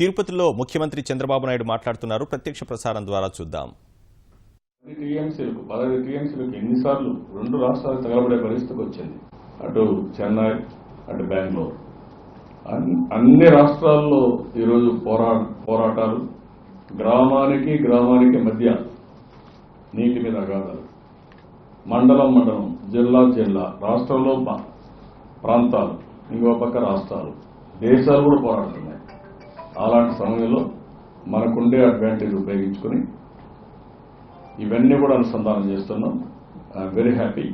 తిరుపతిలో ముఖ్యమంత్రి చంద్రబాబు నాయుడు మాట్లాడుతున్నారు. ప్రత్యక్ష ప్రసారం ద్వారా చూద్దాం. టీఎంసీలకు ఎన్నిసార్లు రెండు రాష్ట్రాలు తగలబడే పరిస్థితికి వచ్చింది. అటు చెన్నై, అటు బెంగళూరు, అన్ని రాష్ట్రాల్లో ఈరోజు పోరాటాలు, గ్రామానికి మధ్య నీటి మీద అగాధాలు, మండలం జిల్లా రాష్ట్రంలో ప్రాంతాలు, ఇంకో పక్క రాష్ట్రాలు, దేశాలు కూడా పోరాడుతున్నాయి. అలాంటి సమయంలో మనకుండే అడ్వాంటేజ్ ఉపయోగించుకుని ఇవన్నీ కూడా అనుసంధానం చేస్తున్నాం. I'm very happy.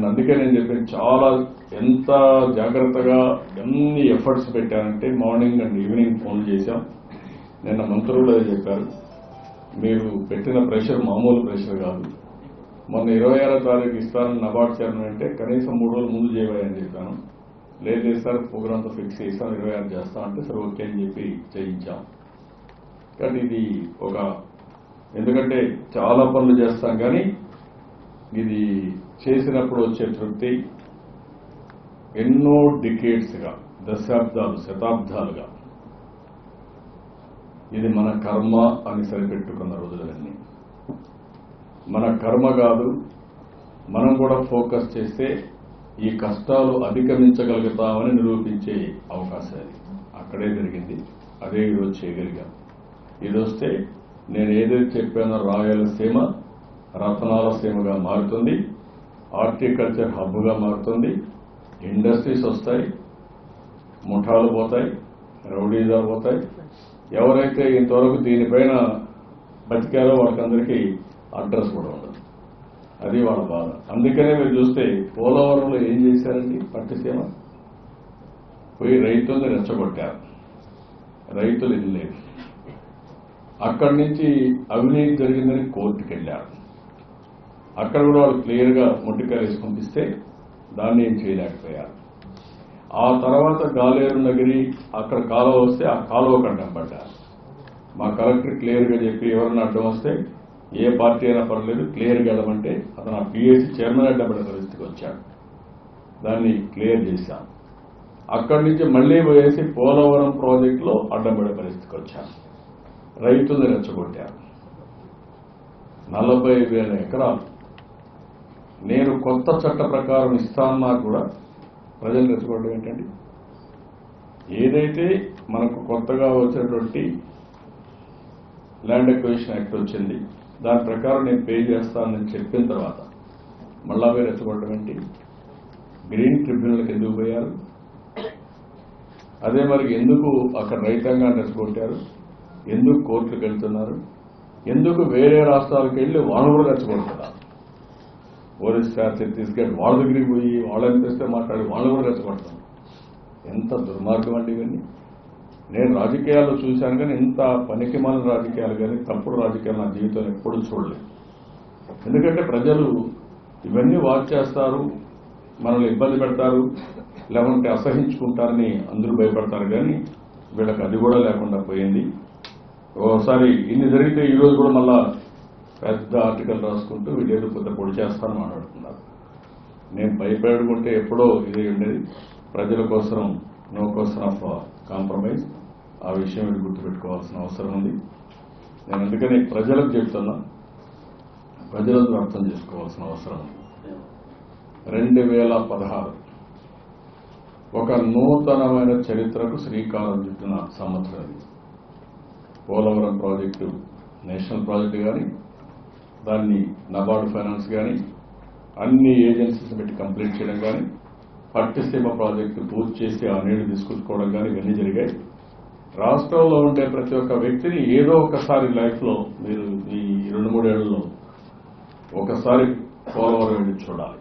అందుకే నేను చెప్పాను, చాలా ఎంత జాగ్రత్తగా ఎన్ని ఎఫర్ట్స్ పెట్టానంటే మార్నింగ్ అండ్ ఈవినింగ్ ఫోన్ చేశాం. నిన్న మంత్రులు అదే చెప్పారు, మీరు పెట్టిన ప్రెషర్ మామూలు ప్రెషర్ కాదు. మొన్న 26వ తారీఖు ఇస్తానని నబార్డ్ చైర్మన్ అంటే కనీసం 3 రోజులు ముందు చేయని చెప్పాను. లేదు సార్ ప్రోగ్రామ్ తో ఫిక్స్ చేస్తాం, 26 చేస్తాం అంటే సరే ఓకే అని చెప్పి చేయించాం. కానీ ఇది ఎందుకంటే చాలా పనులు చేస్తాం, కానీ ఇది చేసినప్పుడు వచ్చే తృప్తి ఎన్నో డికేడ్స్గా, శతాబ్దాలుగా ఇది మన కర్మ అని సరిపెట్టుకున్న రోజులన్నీ. మన కర్మ కాదు, మనం కూడా ఫోకస్ చేస్తే ఈ కష్టాలు అధిగమించగలుగుతామని నిరూపించే అవకాశం అక్కడే జరిగింది. అదే ఈరోజు చేయగలిగాం. ఇది వస్తే నేను ఏదైతే చెప్పానో రాయలసీమ రతనాల సీమగా మారుతుంది, హార్టికల్చర్ హబ్గా మారుతుంది, ఇండస్ట్రీస్ వస్తాయి, ముఠాలు పోతాయి, రౌడీజాలు పోతాయి. ఎవరైతే ఇంతవరకు దీనిపైన బతికారో వాళ్ళకందరికీ అడ్రస్ కూడా ఉండదు. అది వాళ్ళ బాధ. అందుకనే మీరు చూస్తే పోలవరంలో ఏం చేశారండి, పట్టిసీమ పోయి రైతుల్ని రెచ్చగొట్టారు, రైతులు ఇల్లేదు. అక్కడి నుంచి అవినీతి జరిగిందని కోర్టుకు వెళ్ళారు. అక్కడ కూడా వాళ్ళు క్లియర్గా మొట్టికాయలు వేసి పంపిస్తే దాన్ని ఏం చేయలేకపోయారు. ఆ తర్వాత గాలేరు నగరి అక్కడ కాలువ వస్తే ఆ కాలువకు అడ్డం పడ్డారు. మా కలెక్టర్ క్లియర్గా చెప్పి ఎవరన్నా అడ్డం వస్తే ఏ పార్టీ అయినా పర్లేదు క్లియర్గా వెళ్ళమంటే అతను ఆ పిఎస్సి చైర్మన్ అడ్డపడే పరిస్థితికి వచ్చాడు. దాన్ని క్లియర్ చేశాం. అక్కడి నుంచి మళ్లీ పోయేసి పోలవరం ప్రాజెక్టులో అడ్డంపడే పరిస్థితికి వచ్చాం. రైతుల్ని రెచ్చగొట్టారు. 40,000 ఎకరాలు నేను కొత్త చట్ట ప్రకారం ఇస్తానన్నా కూడా ప్రజలు రెచ్చగొట్టడం ఏంటండి? ఏదైతే మనకు కొత్తగా వచ్చినటువంటి ల్యాండ్ అక్విజిషన్ యాక్ట్ వచ్చింది, దాని ప్రకారం నేను పే చేస్తానని చెప్పిన తర్వాత మళ్ళా మీరు రెచ్చగొట్టడం ఏంటి? గ్రీన్ ట్రిబ్యునల్కి ఎందుకు పోయారు? అదే మరి ఎందుకు అక్కడ రైతాంగాన్ని రెచ్చగొట్టారు? ఎందుకు కోర్టులకు వెళ్తున్నారు? ఎందుకు వేరే రాష్ట్రాలకు వెళ్లి వాళ్ళు కూడా రెచ్చగొడుతున్నారు? ఒరిస్సా, ఛత్తీస్గఢ్ వాళ్ళ దగ్గరికి పోయి వాళ్ళని తెస్తే మాట్లాడి వాళ్ళు కూడా రెచ్చగొడతారు. ఎంత దుర్మార్గం అండి ఇవన్నీ. నేను రాజకీయాల్లో చూశాను, కానీ ఇంత పనికిమాలిన రాజకీయాలు కానీ తప్పుడు రాజకీయాలు నా జీవితంలో ఎప్పుడూ చూడలేదు. ఎందుకంటే ప్రజలు ఇవన్నీ వాచ్ చేస్తారు, మనల్ని ఇబ్బంది పెడతారు, లేకుంటే అసహించుకుంటారని అందరూ భయపడతారు. కానీ వీళ్ళకి అది కూడా లేకుండా పోయింది. ఒకసారి ఇన్ని జరిగితే ఈరోజు కూడా మళ్ళా పెద్ద ఆర్టికల్ రాసుకుంటూ వీళ్ళేదో పెద్ద పొడి చేస్తానని మాట్లాడుతున్నారు. నేను భయపెడుకుంటే ఎప్పుడో ఇదే ఉండేది. ప్రజల కోసం నో క్వశ్చన్ ఆఫ్ కాంప్రమైజ్. ఆ విషయం మీరు గుర్తుపెట్టుకోవాల్సిన అవసరం ఉంది. నేను అందుకని ప్రజలకు చెప్తున్నా, ప్రజలందరూ అర్థం చేసుకోవాల్సిన అవసరం ఉంది. 2016 ఒక నూతనమైన చరిత్రకు శ్రీకారం చుట్టిన సంవత్సరం ఇది. పోలవరం ప్రాజెక్టు నేషనల్ ప్రాజెక్టు కానీ, దాన్ని నబార్డ్ ఫైనాన్స్ కానీ, అన్ని ఏజెన్సీస్ పెట్టి కంప్లీట్ చేయడం కానీ, పట్టిసీమ ప్రాజెక్టు పూర్తి చేసి ఆ నీళ్లు తీసుకొచ్చుకోవడం కానీ ఇవన్నీ జరిగాయి. రాష్ట్రంలో ఉండే ప్రతి ఒక్క వ్యక్తిని ఏదో ఒకసారి లైఫ్లో మీరు ఈ 2-3 ఏళ్లలో ఒకసారి పోలవరం వెళ్ళి చూడాలి.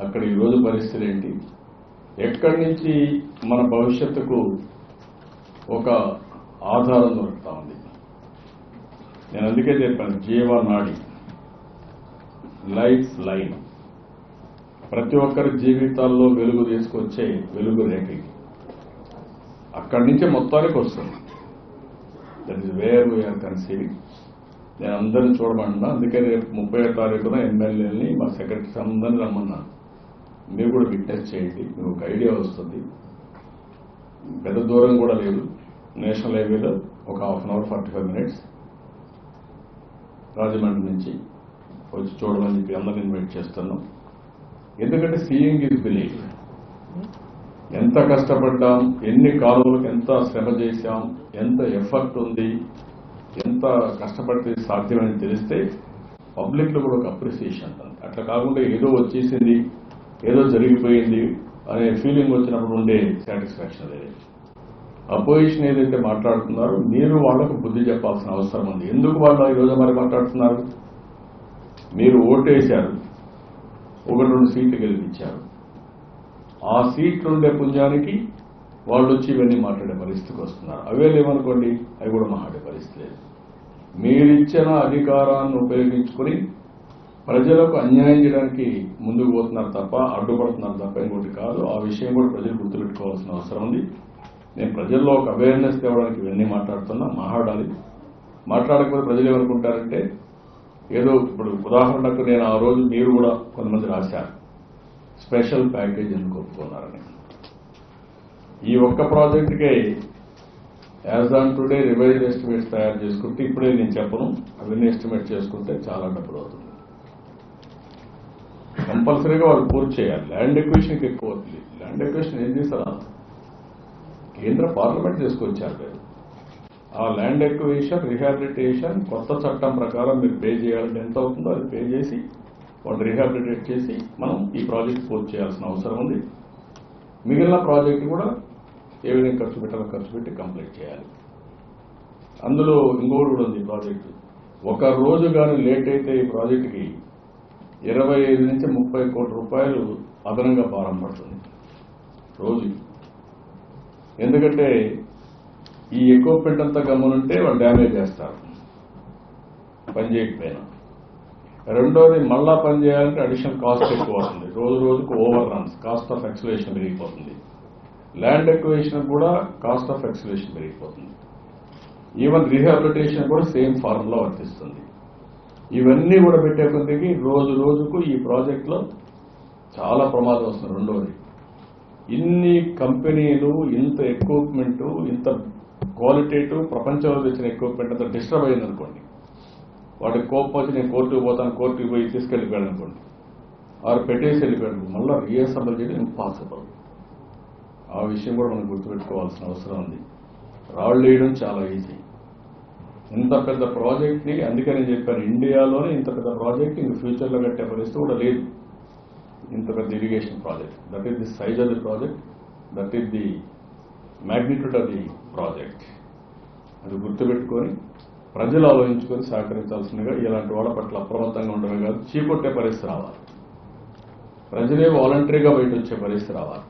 అక్కడ ఈరోజు పరిస్థితి ఏంటి? ఎక్కడి నుంచి మన భవిష్యత్తుకు ఒక ఆధారం దొరుకుతా ఉంది. నేను అందుకే చెప్పాను, జీవనాడి, లైఫ్ లైన్. ప్రతి ఒక్కరి జీవితాల్లో వెలుగు తీసుకొచ్చే వెలుగు రేఖ అక్కడి నుంచి మొత్తానికి వస్తుంది. That is where we are conceiving. నేను అందరిని చూడమన్నా. అందుకే రేపు 30వ తారీఖున ఎమ్మెల్యేలని మా సెక్రటరీస్ అందరినీ రమ్మన్నాను. మీరు కూడా విట్నెస్ చేయండి, మీకు ఒక ఐడియా వస్తుంది. పెద్ద దూరం కూడా లేదు. నేషనల్ హైవేలో ఒక 1/2 అవర్ 45 మినిట్స్ రాజమండ్రి నుంచి వచ్చి చూడమని చెప్పి అందరిని ఇన్వైట్ చేస్తున్నాం. ఎందుకంటే సీయింగ్ ఈజ్ బిలీవ్. ఎంత కష్టపడ్డాం, ఎన్ని కాలువలకు ఎంత శ్రమ చేశాం, ఎంత ఎఫర్ట్ ఉంది, ఎంత కష్టపడితే సాధ్యమని తెలిస్తే పబ్లిక్ లో కూడా ఒక అప్రిసియేషన్ ఉంటుంది. అట్లా కాకుండా ఏదో వచ్చేసింది, ఏదో జరిగిపోయింది అనే ఫీలింగ్ వచ్చినప్పుడు ఉండే సాటిస్ఫాక్షన్ లేదు. అపోజిషన్ ఏదైతే మాట్లాడుతున్నారో మీరు వాళ్లకు బుద్ధి చెప్పాల్సిన అవసరం ఉంది. ఎందుకు వాళ్ళు ఈరోజు మరి మాట్లాడుతున్నారు? మీరు ఓటేశారు, 1-2 సీట్లు గెలిపించారు. ఆ సీట్లు ఉండే పుంజానికి వాళ్ళు వచ్చి ఇవన్నీ మాట్లాడే పరిస్థితికి వస్తున్నారు. అవే లేవనుకోండి, అవి కూడా మాట్లాడే పరిస్థితి లేదు. మీరిచ్చిన అధికారాన్ని ఉపయోగించుకుని ప్రజలకు అన్యాయం చేయడానికి ముందుకు పోతున్నారు తప్ప, అడ్డుపడుతున్నారు తప్ప ఇంకోటి కాదు. ఆ విషయం కూడా ప్రజలు గుర్తుపెట్టుకోవాల్సిన అవసరం ఉంది. నేను ప్రజల్లో ఒక అవేర్నెస్ తేవడానికి ఇవన్నీ మాట్లాడుతున్నా. మాట్లాడాలి. మాట్లాడకపోతే ప్రజలు ఏమనుకుంటారంటే ఏదో ఇప్పుడు ఉదాహరణకు నేను ఆ రోజు మీరు కూడా కొంతమంది రాశారు స్పెషల్ ప్యాకేజ్ ఎందుకు ఒప్పుకున్నారని. ఈ ఒక్క ప్రాజెక్టుకే as on today revised estimates తయారు చేసుకుంటే, ఇప్పుడే నేను చెప్పను, అవన్నీ ఎస్టిమేట్ చేసుకుంటే చాలా డబ్బులు అవుతుంది. కంపల్సరీగా వాళ్ళు పూర్తి చేయాలి. ల్యాండ్ ఎక్విజిషన్కి ఎక్కువ అవుతుంది. ల్యాండ్ ఎక్విజిషన్ ఏం చేస్తారా? కేంద్ర పార్లమెంట్ తీసుకొచ్చారు లేదు. ఆ ల్యాండ్ ఎక్విజిషన్, రీహాబిలిటేషన్ కొత్త చట్టం ప్రకారం మీరు పే చేయాలంటే ఎంత అవుతుందో అది పే చేసి వాళ్ళు రీహాబిలిటేట్ చేసి మనం ఈ ప్రాజెక్ట్ పూర్తి చేయాల్సిన అవసరం ఉంది. మిగిలిన ప్రాజెక్ట్ కూడా ఏ విధంగా ఖర్చు పెట్టాలో ఖర్చు పెట్టి కంప్లీట్ చేయాలి. అందులో ఇంకోటి కూడా ఉంది. ప్రాజెక్టు ఒక రోజు కానీ లేట్ అయితే ఈ ప్రాజెక్టుకి 25 నుంచి 30 కోట్ల రూపాయలు అదనంగా భారం పడుతుంది రోజు. ఎందుకంటే ఈ ఎక్విప్మెంట్ అంతా గమనుంటే వాళ్ళు డ్యామేజ్ చేస్తారు పని చేయకపోయినా. రెండోది మళ్ళా పని చేయాలంటే అడిషనల్ కాస్ట్ ఎక్కువ అవుతుంది. రోజు రోజుకు over runs, cost of excavation పెరిగిపోతుంది. ల్యాండ్ ఎక్విజిషన్ కూడా కాస్ట్ ఆఫ్ ఎక్స్కవేషన్ పెరిగిపోతుంది. ఈవెన్ రీహాబిలిటేషన్ కూడా సేమ్ ఫార్ములా వర్తిస్తుంది. ఇవన్నీ కూడా పెట్టే కొద్దికి రోజు రోజుకు ఈ ప్రాజెక్టులో చాలా ప్రమాదం వస్తుంది. రెండోది ఇన్ని కంపెనీలు, ఇంత ఎక్విప్మెంట్, ఇంత క్వాలిటేటివ్ ప్రపంచంలో తెచ్చిన ఎక్విప్మెంట్ అంతా డిస్టర్బ్ అయిందనుకోండి, వాటికి కోపం వచ్చి నేను కోర్టుకు పోతాను, కోర్టుకు పోయి తీసుకెళ్ళిపోయాడు అనుకోండి, వారు పెట్టేసి వెళ్ళిపోయాడు, మళ్ళీ రీఅసెంబుల్ చేయడం ఇంపాసిబుల్. ఆ విషయం కూడా మనం గుర్తుపెట్టుకోవాల్సిన అవసరం ఉంది. రాళ్ళు వేయడం చాలా ఈజీ. ఇంత పెద్ద ప్రాజెక్ట్ని, అందుకని చెప్పాను ఇండియాలోనే ఇంత పెద్ద ప్రాజెక్ట్ ఇంక ఫ్యూచర్లో కట్టే పరిస్థితి కూడా లేదు. ఇంత పెద్ద irrigation project, that is the size of the project, that is the magnitude of the project. అది గుర్తుపెట్టుకొని ప్రజలు ఆలోచించుకొని సహకరించాల్సిందిగా, ఇలాంటి వాళ్ళ పట్ల అప్రమత్తంగా ఉండడం కాదు, చీకొట్టే పరిస్థితి రావాలి. ప్రజలే వాలంటరీగా బయట వచ్చే పరిస్థితి రావాలి.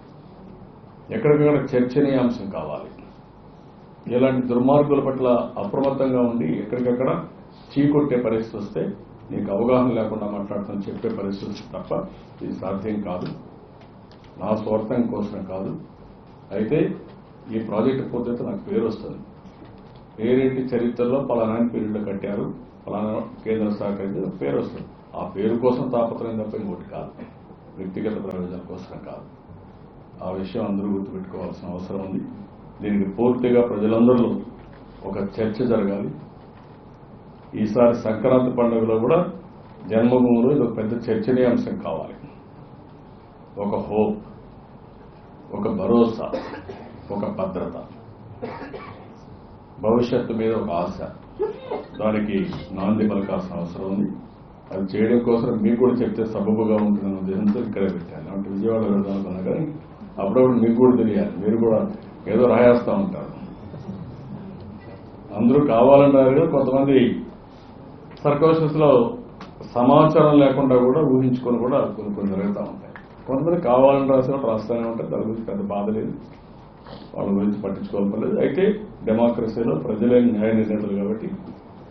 ఎక్కడికక్కడ చర్చనీయాంశం కావాలి. ఇలాంటి దుర్మార్గుల పట్ల అప్రమత్తంగా ఉండి ఎక్కడికక్కడ చీకొట్టే పరిస్థితి వస్తే నీకు అవగాహన లేకుండా మాట్లాడుతాను చెప్పే పరిస్థితి తప్ప ఇది సాధ్యం కాదు. నా స్వార్థం కోసం కాదు. అయితే ఈ ప్రాజెక్టు పూర్తయితే నాకు పేరు వస్తుంది. పేరేంటి? చరిత్రలో పలానా పీరియడ్లో కట్టారు, పలానా కేంద్ర సహకరించిన పేరు వస్తుంది. ఆ పేరు కోసం తాపత్రయం తప్ప ఇంకోటి కాదు, వ్యక్తిగత ప్రయోజనం కోసం కాదు. ఆ విషయం అందరూ గుర్తుపెట్టుకోవాల్సిన అవసరం ఉంది. దీనికి పూర్తిగా ప్రజలందరూ ఒక చర్చ జరగాలి. ఈసారి సంక్రాంతి పండుగలో కూడా జన్మభూమిలో ఇది ఒక పెద్ద చర్చనీయాంశం కావాలి. ఒక హోప్, ఒక భరోసా, ఒక భద్రత, భవిష్యత్తు మీద ఒక ఆశ, దానికి నాంది పలకాల్సిన అవసరం ఉంది. అది చేయడం కోసం మీకు కూడా చెప్తే సబబుగా ఉంటుందన్న ఉద్దేశంతో ఇక్కడే పెట్టాను. అంటే విజయవాడ వెళ్దామనుకున్నా కానీ అప్పుడప్పుడు మీకు కూడా తెలియాలి. మీరు కూడా ఏదో రాయేస్తూ ఉంటారు. అందరూ కావాలన్నారు కదా, కొంతమంది సర్కమ్స్టెన్సెస్ లో సమాచారం లేకుండా కూడా ఊహించుకొని కూడా కొన్ని జరుగుతూ ఉంటాయి. కొంతమంది కావాలని రాసి కూడా రాస్తూనే ఉంటారు. దాని గురించి పెద్ద బాధ లేదు, వాళ్ళ గురించి పట్టించుకోవాలలేదు. అయితే డెమోక్రసీలో ప్రజలే న్యాయ నిర్ణేతలు కాబట్టి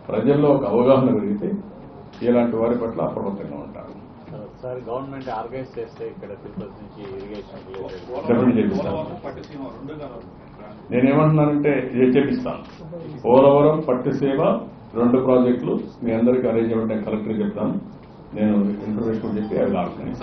ప్రజల్లో ఒక అవగాహన పెరిగితే ఇలాంటి వారి పట్ల అప్రమత్తంగా ఉంటారు. సార్, గవర్నమెంట్ ఆర్గనైజ్ చేస్తే ఇక్కడ తిరుపతి నుంచి ఇరిగేషన్ నేనేమంటున్నానంటే ఇది చెప్పిస్తాను. పోలవరం, పట్టిసీమ 2 ప్రాజెక్టులు మీ అందరికీ అరేంజ్ అవ్వండి. కలెక్టర్ చెప్తాను. నేను ఇన్ఫర్మేషన్ చెప్పి అవి ఆర్గనైజ్